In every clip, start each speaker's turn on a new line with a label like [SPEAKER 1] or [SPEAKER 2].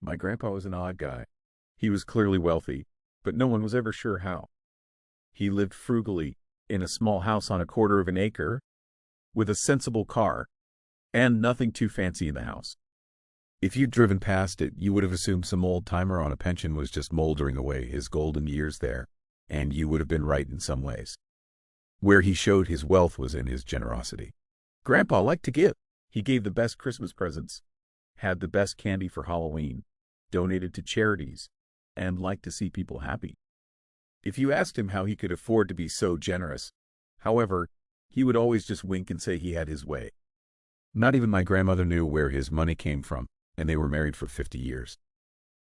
[SPEAKER 1] My grandpa was an odd guy. He was clearly wealthy, but no one was ever sure how. He lived frugally, in a small house on a quarter of an acre, with a sensible car, and nothing too fancy in the house. If you'd driven past it, you would have assumed some old-timer on a pension was just moldering away his golden years there, and you would have been right in some ways. Where he showed his wealth was in his generosity. Grandpa liked to give. He gave the best Christmas presents, had the best candy for Halloween, donated to charities, and liked to see people happy. If you asked him how he could afford to be so generous, however, he would always just wink and say he had his way. Not even my grandmother knew where his money came from, and they were married for 50 years.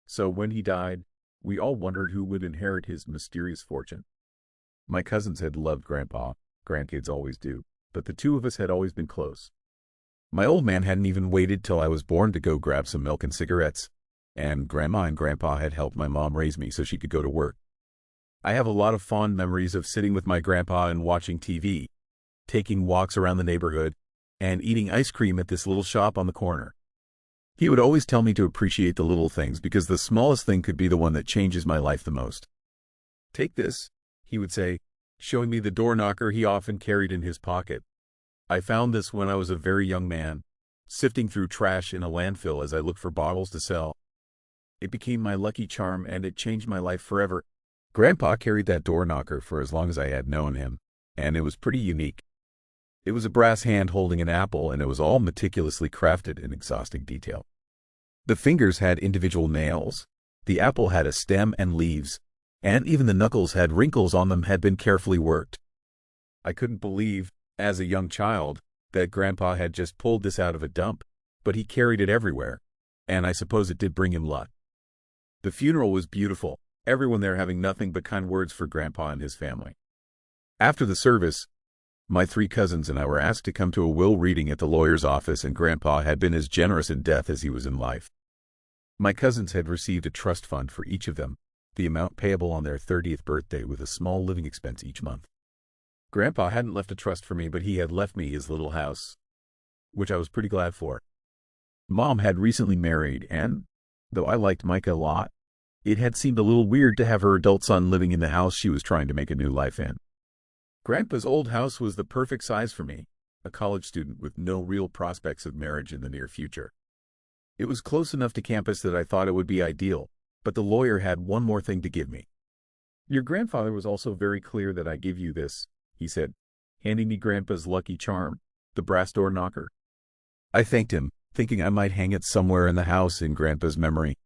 [SPEAKER 1] So when he died, we all wondered who would inherit his mysterious fortune. My cousins had loved Grandpa, grandkids always do, but the two of us had always been close. My old man hadn't even waited till I was born to go grab some milk and cigarettes, and Grandma and Grandpa had helped my mom raise me so she could go to work. I have a lot of fond memories of sitting with my grandpa and watching TV, taking walks around the neighborhood, and eating ice cream at this little shop on the corner. He would always tell me to appreciate the little things because the smallest thing could be the one that changes my life the most. "Take this," he would say, showing me the door knocker he often carried in his pocket. I found this when I was a very young man, sifting through trash in a landfill as I looked for bottles to sell. It became my lucky charm and it changed my life forever. Grandpa carried that door knocker for as long as I had known him, and it was pretty unique. It was a brass hand holding an apple, and it was all meticulously crafted in exhausting detail. The fingers had individual nails, the apple had a stem and leaves, and even the knuckles had wrinkles on them had been carefully worked. I couldn't believe, as a young child, that Grandpa had just pulled this out of a dump, but he carried it everywhere, and I suppose it did bring him luck. The funeral was beautiful, everyone there having nothing but kind words for Grandpa and his family. After the service, my 3 cousins and I were asked to come to a will reading at the lawyer's office, and Grandpa had been as generous in death as he was in life. My cousins had received a trust fund for each of them, the amount payable on their 30th birthday with a small living expense each month. Grandpa hadn't left a trust for me, but he had left me his little house, which I was pretty glad for. Mom had recently married, and, though I liked Micah a lot, it had seemed a little weird to have her adult son living in the house she was trying to make a new life in. Grandpa's old house was the perfect size for me, a college student with no real prospects of marriage in the near future. It was close enough to campus that I thought it would be ideal, but the lawyer had one more thing to give me. "Your grandfather was also very clear that I give you this," he said, handing me Grandpa's lucky charm, the brass door knocker. I thanked him, thinking I might hang it somewhere in the house in Grandpa's memory.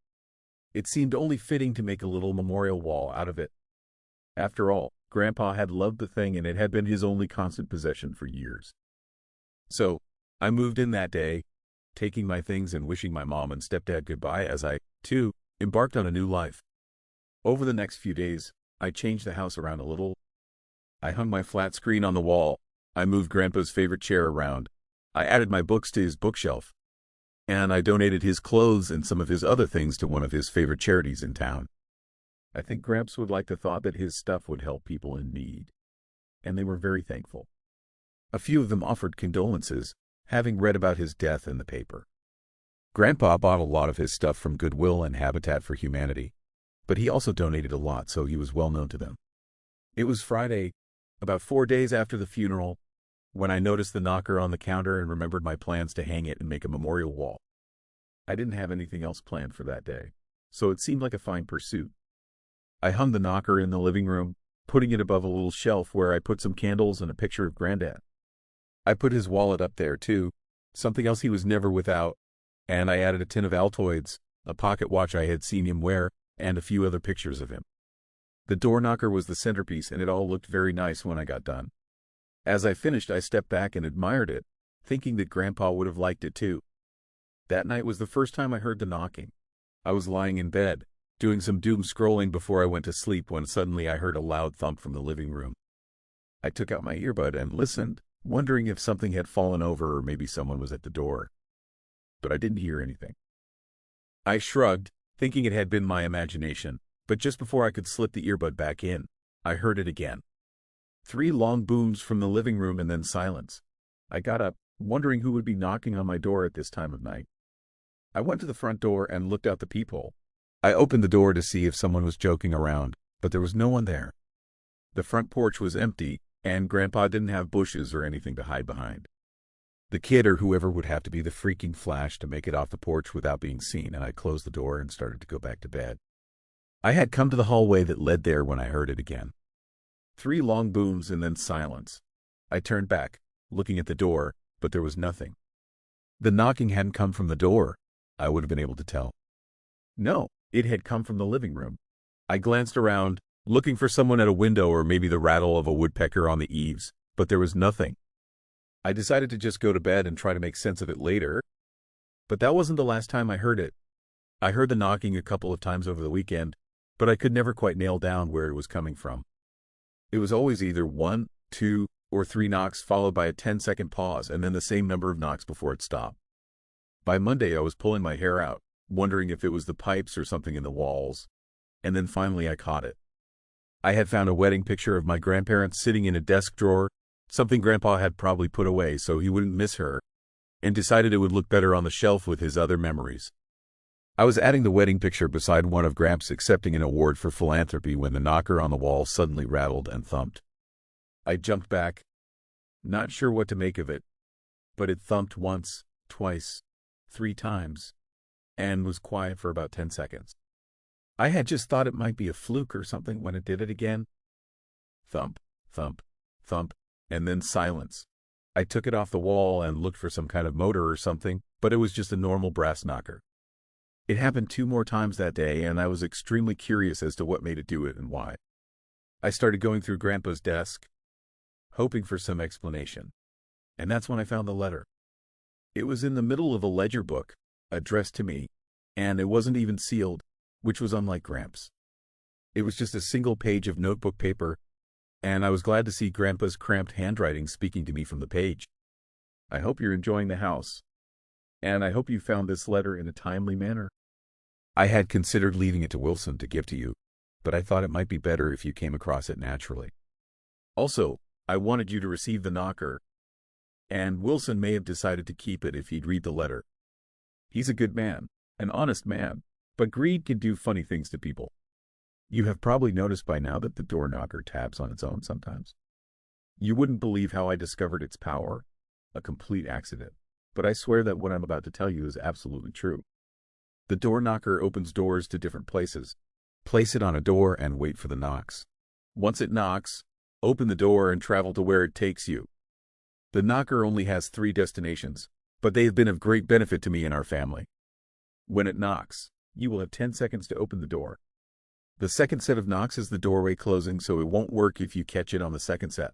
[SPEAKER 1] It seemed only fitting to make a little memorial wall out of it. After all, Grandpa had loved the thing, and it had been his only constant possession for years. So, I moved in that day, taking my things and wishing my mom and stepdad goodbye as I, too, embarked on a new life. Over the next few days, I changed the house around a little. I hung my flat screen on the wall, I moved Grandpa's favorite chair around, I added my books to his bookshelf, and I donated his clothes and some of his other things to one of his favorite charities in town. I think Gramps would like the thought that his stuff would help people in need, and they were very thankful. A few of them offered condolences, having read about his death in the paper. Grandpa bought a lot of his stuff from Goodwill and Habitat for Humanity, but he also donated a lot, so he was well known to them. It was Friday, about 4 days after the funeral, when I noticed the knocker on the counter and remembered my plans to hang it and make a memorial wall. I didn't have anything else planned for that day, so it seemed like a fine pursuit. I hung the knocker in the living room, putting it above a little shelf where I put some candles and a picture of Granddad. I put his wallet up there, too, something else he was never without, and I added a tin of Altoids, a pocket watch I had seen him wear, and a few other pictures of him. The door knocker was the centerpiece, and it all looked very nice when I got done. As I finished, I stepped back and admired it, thinking that Grandpa would have liked it, too. That night was the first time I heard the knocking. I was lying in bed, doing some doom scrolling before I went to sleep, when suddenly I heard a loud thump from the living room. I took out my earbud and listened, wondering if something had fallen over or maybe someone was at the door. But I didn't hear anything. I shrugged, thinking it had been my imagination, but just before I could slip the earbud back in, I heard it again. 3 long booms from the living room and then silence. I got up, wondering who would be knocking on my door at this time of night. I went to the front door and looked out the peephole. I opened the door to see if someone was joking around, but there was no one there. The front porch was empty, and Grandpa didn't have bushes or anything to hide behind. The kid or whoever would have to be the freaking Flash to make it off the porch without being seen, and I closed the door and started to go back to bed. I had come to the hallway that led there when I heard it again. 3 long booms and then silence. I turned back, looking at the door, but there was nothing. The knocking hadn't come from the door, I would have been able to tell. No, it had come from the living room. I glanced around, looking for someone at a window or maybe the rattle of a woodpecker on the eaves, but there was nothing. I decided to just go to bed and try to make sense of it later, but that wasn't the last time I heard it. I heard the knocking a couple of times over the weekend, but I could never quite nail down where it was coming from. It was always either 1, 2, or 3 knocks followed by a 10-second pause and then the same number of knocks before it stopped. By Monday, I was pulling my hair out, wondering if it was the pipes or something in the walls, and then finally I caught it. I had found a wedding picture of my grandparents sitting in a desk drawer, something Grandpa had probably put away so he wouldn't miss her, and decided it would look better on the shelf with his other memories. I was adding the wedding picture beside one of Gramps accepting an award for philanthropy when the knocker on the wall suddenly rattled and thumped. I jumped back, not sure what to make of it, but it thumped once, twice, 3 times, and was quiet for about 10 seconds. I had just thought it might be a fluke or something when it did it again. Thump, thump, thump, and then silence. I took it off the wall and looked for some kind of motor or something, but it was just a normal brass knocker. It happened 2 more times that day, and I was extremely curious as to what made it do it and why. I started going through Grandpa's desk, hoping for some explanation, and that's when I found the letter. It was in the middle of a ledger book, addressed to me, and it wasn't even sealed, which was unlike Gramps. It was just a single page of notebook paper, and I was glad to see Grandpa's cramped handwriting speaking to me from the page. I hope you're enjoying the house, and I hope you found this letter in a timely manner. I had considered leaving it to Wilson to give to you, but I thought it might be better if you came across it naturally. Also, I wanted you to receive the knocker, and Wilson may have decided to keep it if he'd read the letter. He's a good man, an honest man, but greed can do funny things to people. You have probably noticed by now that the door knocker taps on its own sometimes. You wouldn't believe how I discovered its power, a complete accident, but I swear that what I'm about to tell you is absolutely true. The door knocker opens doors to different places. Place it on a door and wait for the knocks. Once it knocks, open the door and travel to where it takes you. The knocker only has 3 destinations, but they have been of great benefit to me and our family. When it knocks, you will have 10 seconds to open the door. The second set of knocks is the doorway closing, so it won't work if you catch it on the second set.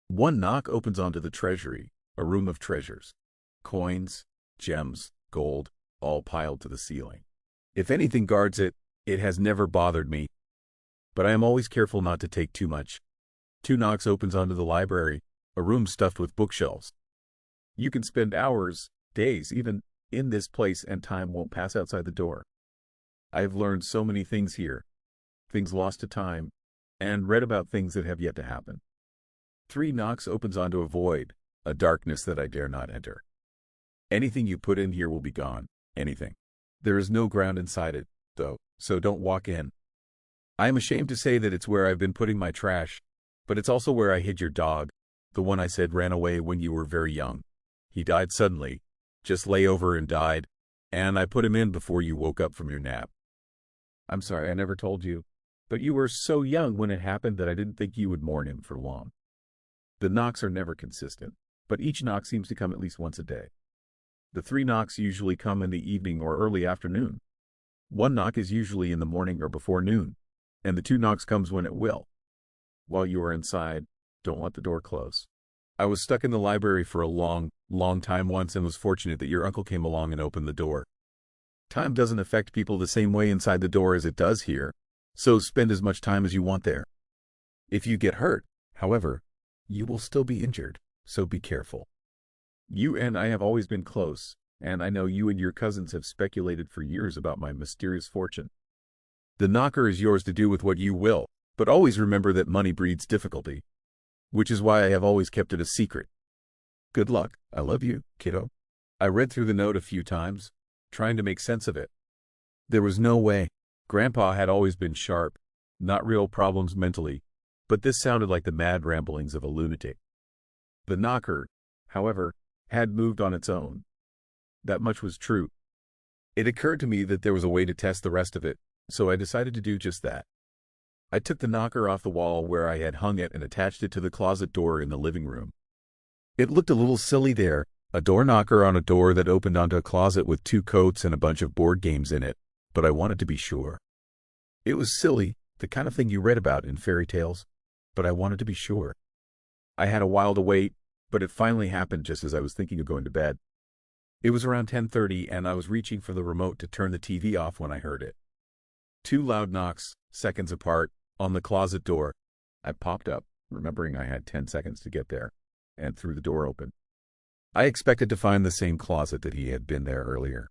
[SPEAKER 1] 1 knock opens onto the treasury, a room of treasures. Coins, gems, gold, all piled to the ceiling. If anything guards it, it has never bothered me, but I am always careful not to take too much. 2 knocks opens onto the library, a room stuffed with bookshelves. You can spend hours, days, even in this place, and time won't pass outside the door. I have learned so many things here, things lost to time, and read about things that have yet to happen. 3 knocks opens onto a void, a darkness that I dare not enter. Anything you put in here will be gone, anything. There is no ground inside it, though, so don't walk in. I am ashamed to say that it's where I've been putting my trash, but it's also where I hid your dog, the one I said ran away when you were very young. He died suddenly, just lay over and died, and I put him in before you woke up from your nap. I'm sorry I never told you, but you were so young when it happened that I didn't think you would mourn him for long. The knocks are never consistent, but each knock seems to come at least once a day. The 3 knocks usually come in the evening or early afternoon. 1 knock is usually in the morning or before noon, and the 2 knocks comes when it will. While you are inside, don't let the door close. I was stuck in the library for a long time once and was fortunate that your uncle came along and opened the door. Time doesn't affect people the same way inside the door as it does here, so spend as much time as you want there. If you get hurt, however, you will still be injured, so be careful. You and I have always been close, and I know you and your cousins have speculated for years about my mysterious fortune. The knocker is yours to do with what you will, but always remember that money breeds difficulty, which is why I have always kept it a secret. Good luck. I love you, kiddo. I read through the note a few times, trying to make sense of it. There was no way. Grandpa had always been sharp, not real problems mentally, but this sounded like the mad ramblings of a lunatic. The knocker, however, had moved on its own. That much was true. It occurred to me that there was a way to test the rest of it, so I decided to do just that. I took the knocker off the wall where I had hung it and attached it to the closet door in the living room. It looked a little silly there, a door knocker on a door that opened onto a closet with 2 coats and a bunch of board games in it, but I wanted to be sure. It was silly, the kind of thing you read about in fairy tales, but I wanted to be sure. I had a while to wait, but it finally happened just as I was thinking of going to bed. It was around 10:30 and I was reaching for the remote to turn the TV off when I heard it. 2 loud knocks, seconds apart, on the closet door. I popped up, remembering I had 10 seconds to get there, and threw the door open. I expected to find the same closet that he had been there earlier.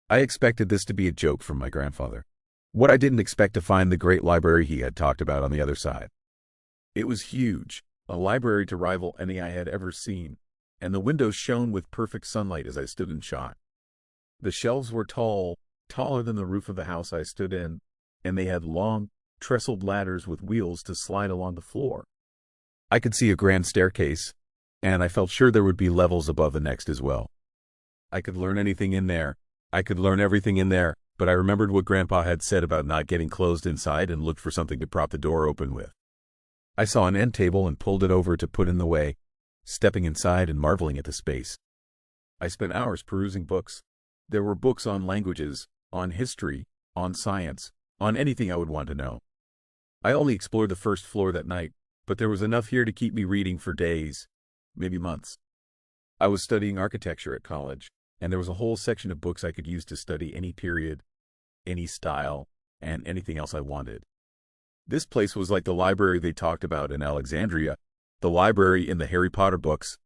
[SPEAKER 1] I expected this to be a joke from my grandfather. What I didn't expect to find the great library he had talked about on the other side. It was huge, a library to rival any I had ever seen, and the windows shone with perfect sunlight as I stood in shot. The shelves were tall, taller than the roof of the house I stood in, and they had long, trestled ladders with wheels to slide along the floor. I could see a grand staircase, and I felt sure there would be levels above the next as well. I could learn anything in there. I could learn everything in there, but I remembered what Grandpa had said about not getting closed inside and looked for something to prop the door open with. I saw an end table and pulled it over to put in the way, stepping inside and marveling at the space. I spent hours perusing books. There were books on languages, on history, on science, on anything I would want to know. I only explored the first floor that night, but there was enough here to keep me reading for days, maybe months. I was studying architecture at college, and there was a whole section of books I could use to study any period, any style, and anything else I wanted. This place was like the library they talked about in Alexandria, the library in the Harry Potter books,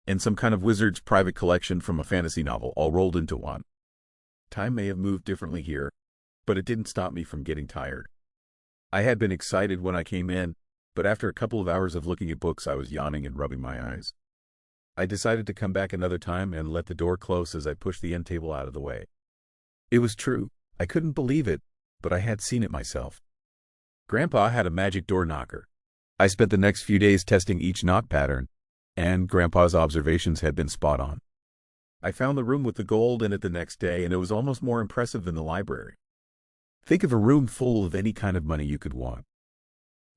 [SPEAKER 1] and some kind of wizard's private collection from a fantasy novel all rolled into one. Time may have moved differently here, but it didn't stop me from getting tired. I had been excited when I came in, but after a couple of hours of looking at books, I was yawning and rubbing my eyes. I decided to come back another time and let the door close as I pushed the end table out of the way. It was true. I couldn't believe it, but I had seen it myself. Grandpa had a magic door knocker. I spent the next few days testing each knock pattern, and Grandpa's observations had been spot on. I found the room with the gold in it the next day, and it was almost more impressive than the library. Think of a room full of any kind of money you could want.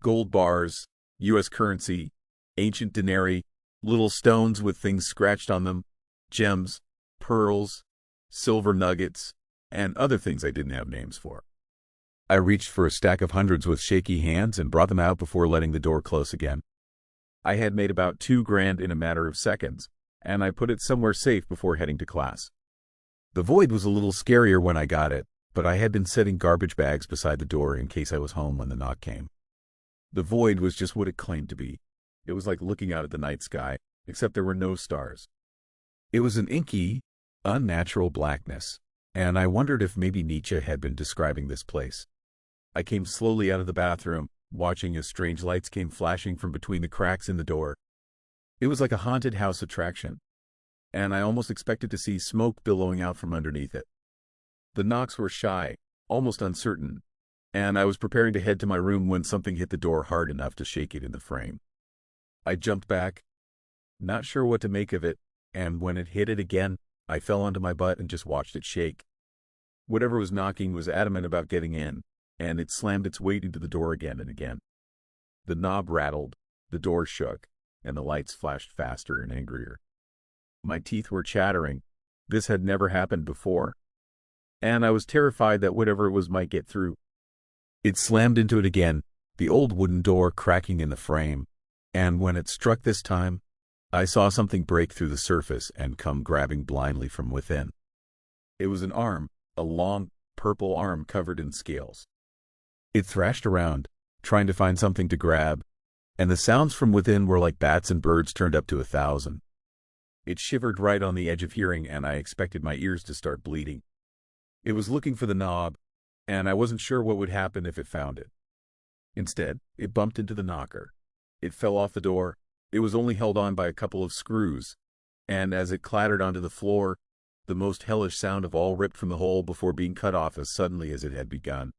[SPEAKER 1] Gold bars, U.S. currency, ancient denarii, little stones with things scratched on them, gems, pearls, silver nuggets, and other things I didn't have names for. I reached for a stack of hundreds with shaky hands and brought them out before letting the door close again. I had made about $2,000 in a matter of seconds, and I put it somewhere safe before heading to class. The void was a little scarier when I got it, but I had been setting garbage bags beside the door in case I was home when the knock came. The void was just what it claimed to be. It was like looking out at the night sky, except there were no stars. It was an inky, unnatural blackness, and I wondered if maybe Nietzsche had been describing this place. I came slowly out of the bathroom, watching as strange lights came flashing from between the cracks in the door. It was like a haunted house attraction, and I almost expected to see smoke billowing out from underneath it. The knocks were shy, almost uncertain, and I was preparing to head to my room when something hit the door hard enough to shake it in the frame. I jumped back, not sure what to make of it, and when it hit it again, I fell onto my butt and just watched it shake. Whatever was knocking was adamant about getting in, and it slammed its weight into the door again and again. The knob rattled, the door shook, and the lights flashed faster and angrier. My teeth were chattering. This had never happened before, and I was terrified that whatever it was might get through. It slammed into it again, the old wooden door cracking in the frame, and when it struck this time, I saw something break through the surface and come grabbing blindly from within. It was an arm, a long, purple arm covered in scales. It thrashed around, trying to find something to grab, and the sounds from within were like bats and birds turned up to 1,000. It shivered right on the edge of hearing, and I expected my ears to start bleeding. It was looking for the knob, and I wasn't sure what would happen if it found it. Instead, it bumped into the knocker. It fell off the door. It was only held on by a couple of screws, and as it clattered onto the floor, the most hellish sound of all ripped from the hole before being cut off as suddenly as it had begun.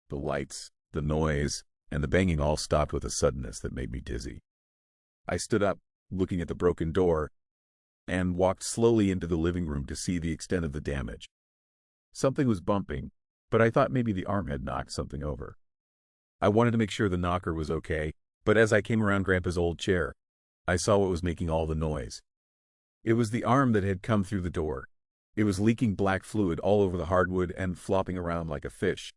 [SPEAKER 1] The lights, the noise, and the banging all stopped with a suddenness that made me dizzy. I stood up, looking at the broken door, and walked slowly into the living room to see the extent of the damage. Something was bumping, but I thought maybe the arm had knocked something over. I wanted to make sure the knocker was okay, but as I came around Grandpa's old chair, I saw what was making all the noise. It was the arm that had come through the door. It was leaking black fluid all over the hardwood and flopping around like a fish.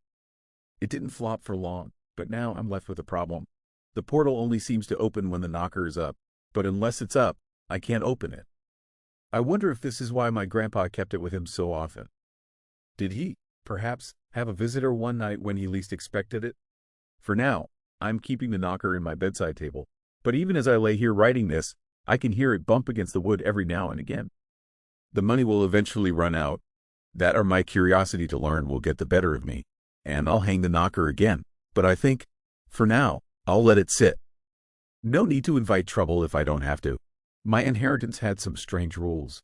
[SPEAKER 1] It didn't flop for long, but now I'm left with a problem. The portal only seems to open when the knocker is up, but unless it's up, I can't open it. I wonder if this is why my grandpa kept it with him so often. Did he, perhaps, have a visitor one night when he least expected it? For now, I'm keeping the knocker in my bedside table, but even as I lay here writing this, I can hear it bump against the wood every now and again. The money will eventually run out. That or my curiosity to learn will get the better of me, and I'll hang the knocker again. But I think, for now, I'll let it sit. No need to invite trouble if I don't have to. My inheritance had some strange rules.